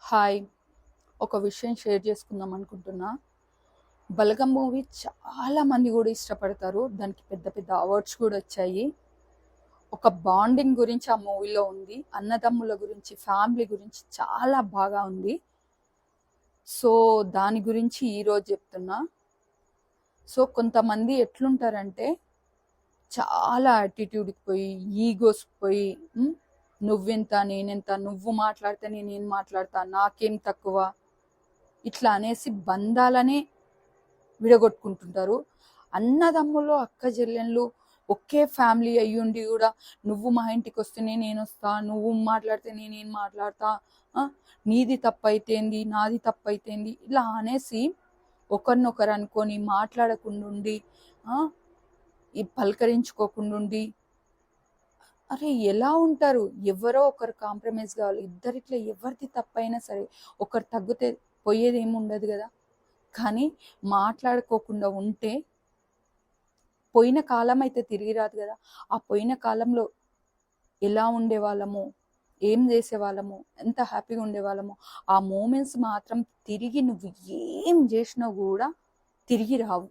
Hi. ఒక విషయం share చేసుకుందాం అనుకుంటున్నా. 'బలగం' మూవీ చాలా మంది కూడా ఇష్టపడతారు. దానికి పెద్ద పెద్ద అవార్డ్స్ కూడా వచ్చాయి. ఒక బాండింగ్ గురించి ఆ మూవీలో ఉంది. అన్నదమ్ముల గురించి, ఫ్యామిలీ గురించి చాలా బాగా ఉంది. సో దాని గురించి ఈరోజు చెప్తున్నా. సో కొంతమంది ఎట్లుంటారంటే చాలా యాటిట్యూడ్కి పోయి, ఈగోస్ పోయి, నువ్వెంత నేనెంత, నువ్వు మాట్లాడితే నేనేం మాట్లాడతా, నాకేం తక్కువ, ఇట్లా అనేసి బంధాలనే విడగొట్టుకుంటుంటారు. అన్నదమ్ములు అక్క చెల్లెళ్ళు ఒకే ఫ్యామిలీ అయ్యుండి కూడా నువ్వు మా ఇంటికి వస్తేనే నేను వస్తా, నువ్వు మాట్లాడితే నేనేం మాట్లాడతా, నీది తప్పైతేంది, నాది తప్పైతేంది, ఇలా అనేసి ఒకరినొకరు అనుకొని మాట్లాడకుండా ఈ పలకరించుకోకుండా అరే ఎలా ఉంటారు? ఎవరో ఒకరు కాంప్రమైజ్ కావాలి. ఇద్దరిట్లో ఎవరిది తప్పైనా సరే ఒకరు తగ్గితే పోయేది ఏమి ఉండదు కదా. కానీ మాట్లాడుకోకుండా ఉంటే పోయిన కాలం అయితే తిరిగి రాదు కదా. ఆ పోయిన కాలంలో ఎలా ఉండేవాళ్ళమో, ఏం చేసేవాళ్ళమో, ఎంత హ్యాపీగా ఉండేవాళ్ళమో, ఆ మూమెంట్స్ మాత్రం తిరిగి నువ్వు ఏం చేసినా కూడా తిరిగి రావు.